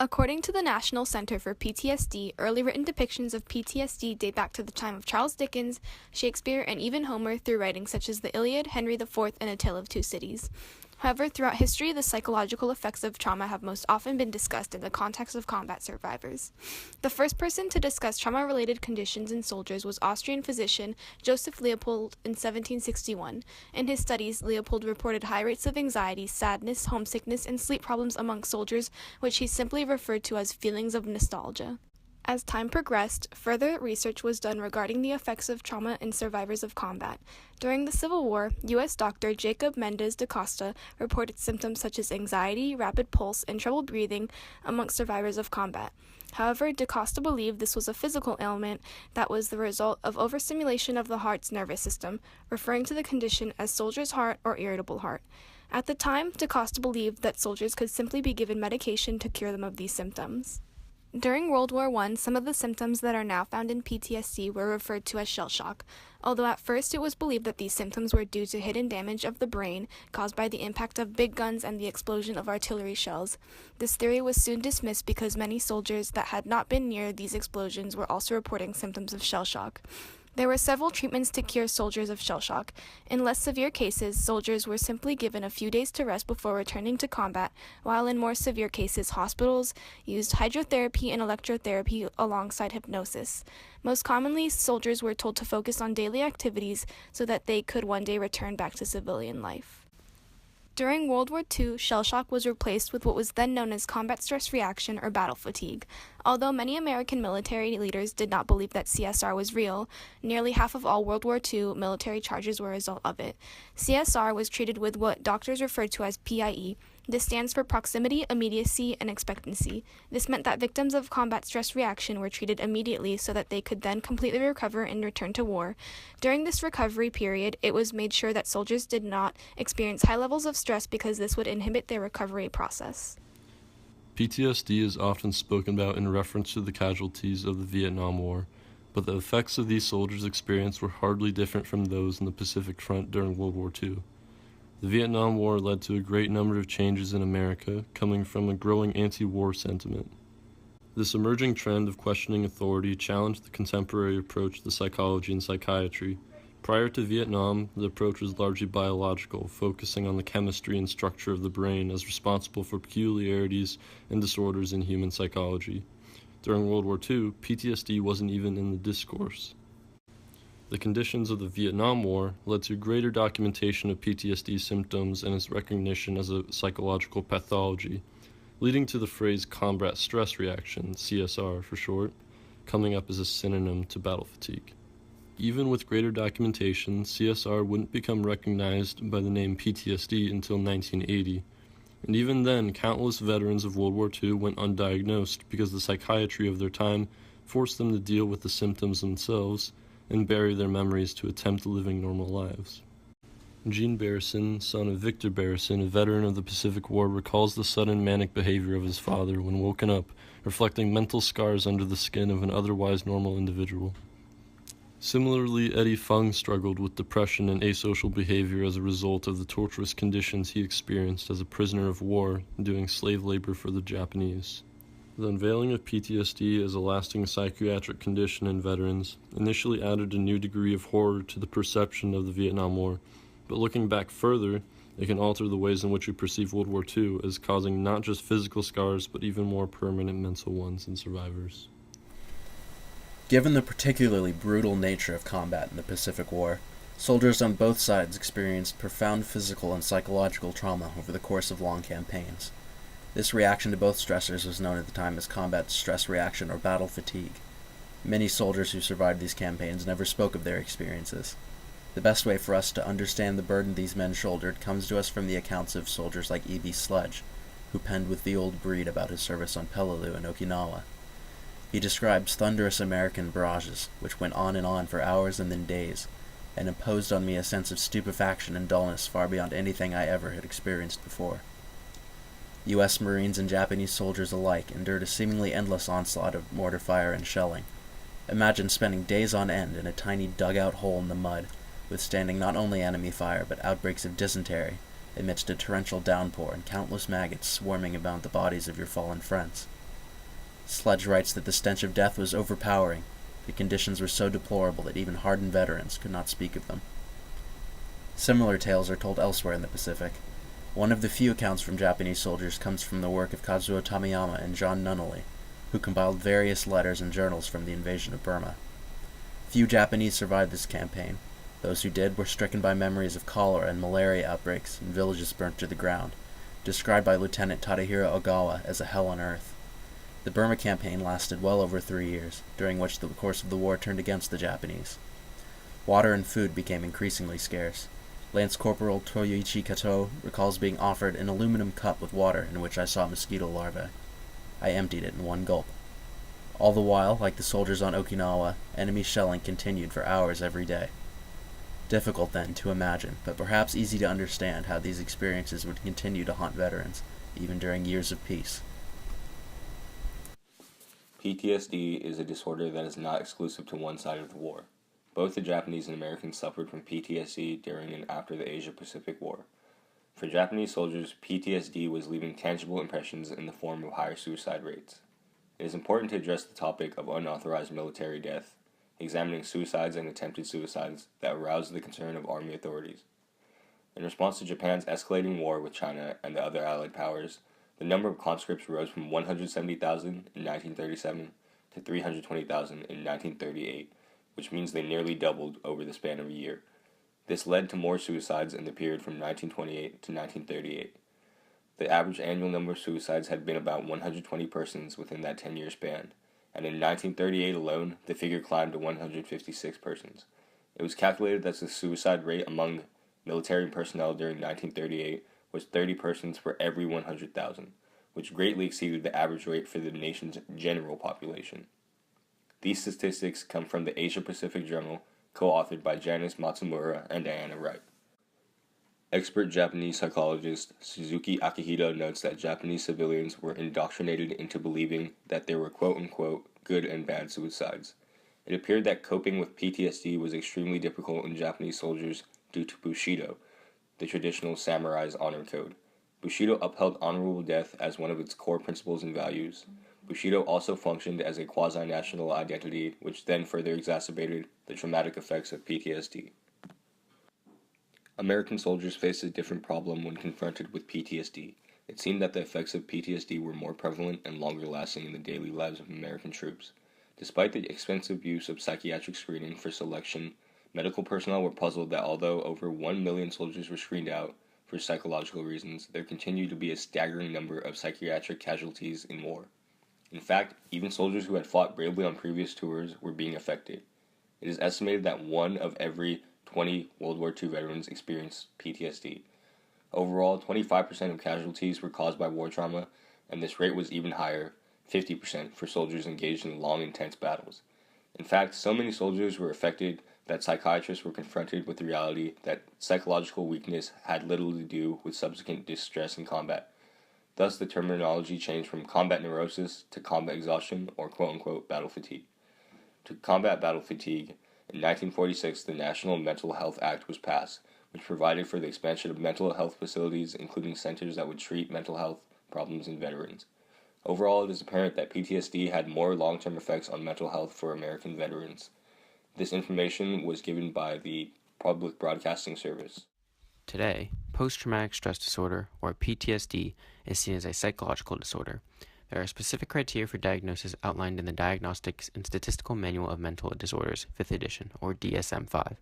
According to the National Center for PTSD, early written depictions of PTSD date back to the time of Charles Dickens, Shakespeare, and even Homer through writings such as the Iliad, Henry IV, and A Tale of Two Cities. However, throughout history, the psychological effects of trauma have most often been discussed in the context of combat survivors. The first person to discuss trauma-related conditions in soldiers was Austrian physician Joseph Leopold in 1761. In his studies, Leopold reported high rates of anxiety, sadness, homesickness, and sleep problems among soldiers, which he simply referred to as feelings of nostalgia. As time progressed, further research was done regarding the effects of trauma in survivors of combat. During the Civil War, U.S. doctor Jacob Mendez da Costa reported symptoms such as anxiety, rapid pulse, and trouble breathing amongst survivors of combat. However, da Costa believed this was a physical ailment that was the result of overstimulation of the heart's nervous system, referring to the condition as soldier's heart or irritable heart. At the time, da Costa believed that soldiers could simply be given medication to cure them of these symptoms. During World War I, some of the symptoms that are now found in PTSD were referred to as shell shock, although at first it was believed that these symptoms were due to hidden damage of the brain caused by the impact of big guns and the explosion of artillery shells. This theory was soon dismissed because many soldiers that had not been near these explosions were also reporting symptoms of shell shock. There were several treatments to cure soldiers of shell shock. In less severe cases, soldiers were simply given a few days to rest before returning to combat, while in more severe cases, hospitals used hydrotherapy and electrotherapy alongside hypnosis. Most commonly, soldiers were told to focus on daily activities so that they could one day return back to civilian life. During World War II, shell shock was replaced with what was then known as combat stress reaction or battle fatigue. Although many American military leaders did not believe that CSR was real, nearly half of all World War II military charges were a result of it. CSR was treated with what doctors referred to as PIE. This stands for proximity, immediacy, and expectancy. This meant that victims of combat stress reaction were treated immediately so that they could then completely recover and return to war. During this recovery period, it was made sure that soldiers did not experience high levels of stress because this would inhibit their recovery process. PTSD is often spoken about in reference to the casualties of the Vietnam War, but the effects of these soldiers' experience were hardly different from those in the Pacific Front during World War II. The Vietnam War led to a great number of changes in America, coming from a growing anti-war sentiment. This emerging trend of questioning authority challenged the contemporary approach to psychology and psychiatry. Prior to Vietnam, the approach was largely biological, focusing on the chemistry and structure of the brain as responsible for peculiarities and disorders in human psychology. During World War II, PTSD wasn't even in the discourse. The conditions of the Vietnam War led to greater documentation of PTSD symptoms and its recognition as a psychological pathology, leading to the phrase combat stress reaction, CSR for short, coming up as a synonym to battle fatigue. Even with greater documentation, CSR wouldn't become recognized by the name PTSD until 1980, and even then, countless veterans of World War II went undiagnosed because the psychiatry of their time forced them to deal with the symptoms themselves and bury their memories to attempt living normal lives. Gene Barrison, son of Victor Barrison, a veteran of the Pacific War, recalls the sudden manic behavior of his father when woken up, reflecting mental scars under the skin of an otherwise normal individual. Similarly, Eddie Fung struggled with depression and asocial behavior as a result of the torturous conditions he experienced as a prisoner of war doing slave labor for the Japanese. The unveiling of PTSD as a lasting psychiatric condition in veterans initially added a new degree of horror to the perception of the Vietnam War, but looking back further, it can alter the ways in which we perceive World War II as causing not just physical scars, but even more permanent mental ones in survivors. Given the particularly brutal nature of combat in the Pacific War, soldiers on both sides experienced profound physical and psychological trauma over the course of long campaigns. This reaction to both stressors was known at the time as combat stress reaction or battle fatigue. Many soldiers who survived these campaigns never spoke of their experiences. The best way for us to understand the burden these men shouldered comes to us from the accounts of soldiers like E.B. Sludge, who penned with the old breed about his service on Peleliu and Okinawa. He describes thunderous American barrages, which went on for hours and then days, and imposed on me a sense of stupefaction and dullness far beyond anything I ever had experienced before. U.S. Marines and Japanese soldiers alike endured a seemingly endless onslaught of mortar fire and shelling. Imagine spending days on end in a tiny dugout hole in the mud, withstanding not only enemy fire but outbreaks of dysentery, amidst a torrential downpour and countless maggots swarming about the bodies of your fallen friends. Sledge writes that the stench of death was overpowering. The conditions were so deplorable that even hardened veterans could not speak of them. Similar tales are told elsewhere in the Pacific. One of the few accounts from Japanese soldiers comes from the work of Kazuo Tamiyama and John Nunnally, who compiled various letters and journals from the invasion of Burma. Few Japanese survived this campaign. Those who did were stricken by memories of cholera and malaria outbreaks and villages burnt to the ground, described by Lieutenant Tadahiro Ogawa as a hell on earth. The Burma campaign lasted well over 3 years, during which the course of the war turned against the Japanese. Water and food became increasingly scarce. Lance Corporal Toyoichi Kato recalls being offered an aluminum cup with water in which I saw mosquito larvae. I emptied it in one gulp. All the while, like the soldiers on Okinawa, enemy shelling continued for hours every day. Difficult, then, to imagine, but perhaps easy to understand how these experiences would continue to haunt veterans, even during years of peace. PTSD is a disorder that is not exclusive to one side of the war. Both the Japanese and Americans suffered from PTSD during and after the Asia-Pacific War. For Japanese soldiers, PTSD was leaving tangible impressions in the form of higher suicide rates. It is important to address the topic of unauthorized military death, examining suicides and attempted suicides that aroused the concern of Army authorities. In response to Japan's escalating war with China and the other Allied powers, the number of conscripts rose from 170,000 in 1937 to 320,000 in 1938, which means they nearly doubled over the span of a year. This led to more suicides in the period from 1928 to 1938. The average annual number of suicides had been about 120 persons within that 10-year span, and in 1938 alone, the figure climbed to 156 persons. It was calculated that the suicide rate among military personnel during 1938 was 30 persons for every 100,000, which greatly exceeded the average rate for the nation's general population. These statistics come from the Asia-Pacific Journal, co-authored by Janice Matsumura and Diana Wright. Expert Japanese psychologist Suzuki Akihito notes that Japanese civilians were indoctrinated into believing that there were quote-unquote good and bad suicides. It appeared that coping with PTSD was extremely difficult in Japanese soldiers due to Bushido, the traditional samurai's honor code. Bushido upheld honorable death as one of its core principles and values. Bushido also functioned as a quasi-national identity, which then further exacerbated the traumatic effects of PTSD. American soldiers faced a different problem when confronted with PTSD. It seemed that the effects of PTSD were more prevalent and longer lasting in the daily lives of American troops. Despite the expensive use of psychiatric screening for selection, medical personnel were puzzled that although over 1 million soldiers were screened out for psychological reasons, there continued to be a staggering number of psychiatric casualties in war. In fact, even soldiers who had fought bravely on previous tours were being affected. It is estimated that 1 of every 20 World War II veterans experienced PTSD. Overall, 25% of casualties were caused by war trauma, and this rate was even higher, 50%, for soldiers engaged in long, intense battles. In fact, so many soldiers were affected that psychiatrists were confronted with the reality that psychological weakness had little to do with subsequent distress in combat. Thus, the terminology changed from combat neurosis to combat exhaustion, or quote-unquote battle fatigue. To combat battle fatigue, in 1946, the National Mental Health Act was passed, which provided for the expansion of mental health facilities, including centers that would treat mental health problems in veterans. Overall, it is apparent that PTSD had more long-term effects on mental health for American veterans. This information was given by the Public Broadcasting Service. Today, post-traumatic stress disorder, or PTSD, is seen as a psychological disorder. There are specific criteria for diagnosis outlined in the Diagnostics and Statistical Manual of Mental Disorders, 5th edition, or DSM-5.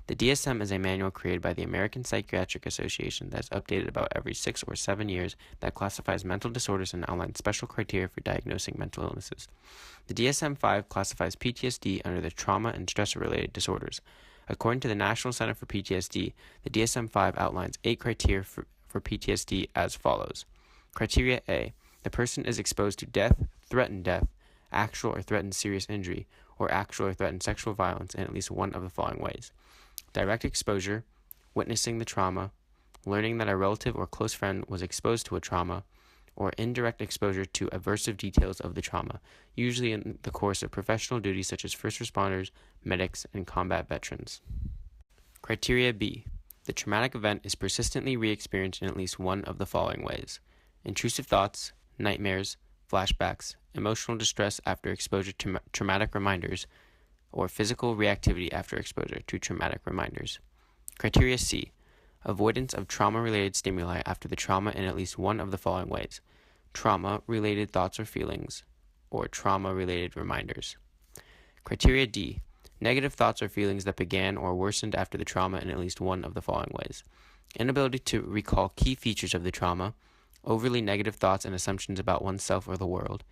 The DSM is a manual created by the American Psychiatric Association that is updated about every 6 or 7 years that classifies mental disorders and outlines special criteria for diagnosing mental illnesses. The DSM-5 classifies PTSD under the trauma and stress-related disorders. According to the National Center for PTSD, the DSM-5 outlines 8 criteria for PTSD as follows. Criteria A. The person is exposed to death, threatened actual or threatened serious injury, or actual or threatened sexual violence in at least one of the following ways. Direct exposure, witnessing the trauma, learning that a relative or close friend was exposed to a trauma, or indirect exposure to aversive details of the trauma, usually in the course of professional duties such as first responders, medics, and combat veterans. Criteria B. The traumatic event is persistently re-experienced in at least one of the following ways. Intrusive thoughts, nightmares, flashbacks, emotional distress after exposure to traumatic reminders, or physical reactivity after exposure to traumatic reminders. Criteria C. Avoidance of trauma-related stimuli after the trauma in at least one of the following ways: trauma-related thoughts or feelings, or trauma-related reminders. Criteria D. Negative thoughts or feelings that began or worsened after the trauma in at least one of the following ways: inability to recall key features of the trauma, overly negative thoughts and assumptions about oneself or the world,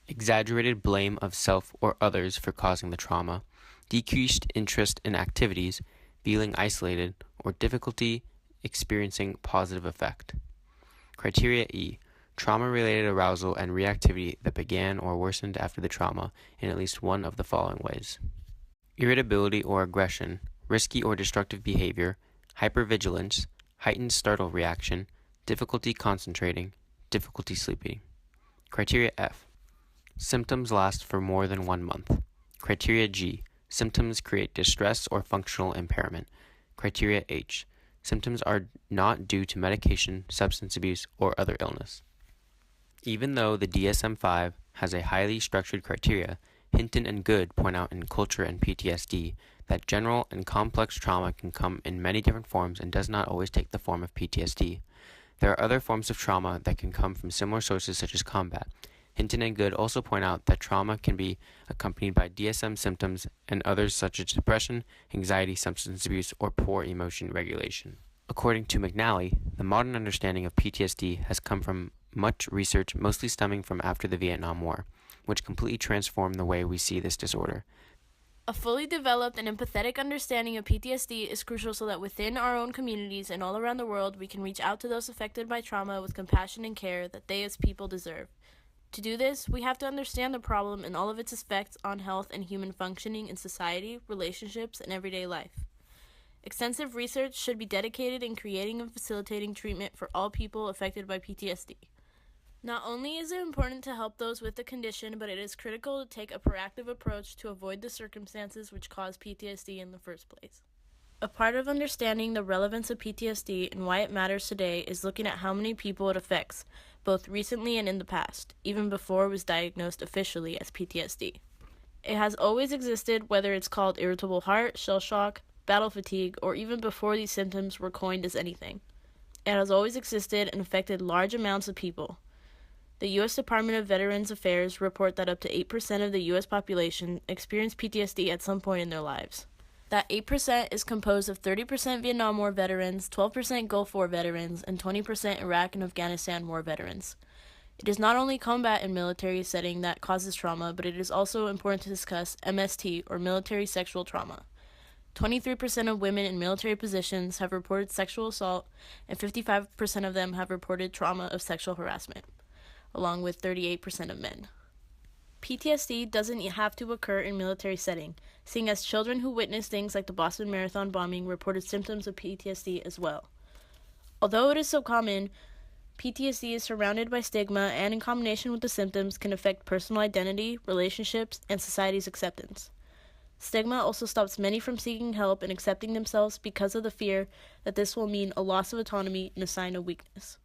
exaggerated blame of self or others for causing the trauma, decreased interest in activities, feeling isolated, or difficulty experiencing positive affect. Criteria E. Trauma-related arousal and reactivity that began or worsened after the trauma in at least one of the following ways: irritability or aggression, risky or destructive behavior, hypervigilance, heightened startle reaction, difficulty concentrating, difficulty sleeping. Criteria F. Symptoms last for more than 1 month. Criteria G. Symptoms create distress or functional impairment. Criteria H. Symptoms are not due to medication, substance abuse, or other illness. Even though the DSM-5 has a highly structured criteria, Hinton and Good point out in Culture and PTSD that general and complex trauma can come in many different forms and does not always take the form of PTSD. There are other forms of trauma that can come from similar sources such as combat. Hinton and Good also point out that trauma can be accompanied by DSM symptoms and others such as depression, anxiety, substance abuse, or poor emotion regulation. According to McNally, the modern understanding of PTSD has come from much research mostly stemming from after the Vietnam War, which completely transformed the way we see this disorder. A fully developed and empathetic understanding of PTSD is crucial so that within our own communities and all around the world we can reach out to those affected by trauma with compassion and care that they as people deserve. To do this, we have to understand the problem and all of its effects on health and human functioning in society, relationships, and everyday life. Extensive research should be dedicated in creating and facilitating treatment for all people affected by PTSD. Not only is it important to help those with the condition, but it is critical to take a proactive approach to avoid the circumstances which cause PTSD in the first place. A part of understanding the relevance of PTSD and why it matters today is looking at how many people it affects, both recently and in the past, even before it was diagnosed officially as PTSD. It has always existed, whether it's called irritable heart, shell shock, battle fatigue, or even before these symptoms were coined as anything. It has always existed and affected large amounts of people. The U.S. Department of Veterans Affairs report that up to 8% of the U.S. population experience PTSD at some point in their lives. That 8% is composed of 30% Vietnam War veterans, 12% Gulf War veterans, and 20% Iraq and Afghanistan War veterans. It is not only combat and military setting that causes trauma, but it is also important to discuss MST, or military sexual trauma. 23% of women in military positions have reported sexual assault, and 55% of them have reported trauma of sexual harassment, along with 38% of men. PTSD doesn't have to occur in military setting, seeing as children who witnessed things like the Boston Marathon bombing reported symptoms of PTSD as well. Although it is so common, PTSD is surrounded by stigma and in combination with the symptoms can affect personal identity, relationships, and society's acceptance. Stigma also stops many from seeking help and accepting themselves because of the fear that this will mean a loss of autonomy and a sign of weakness.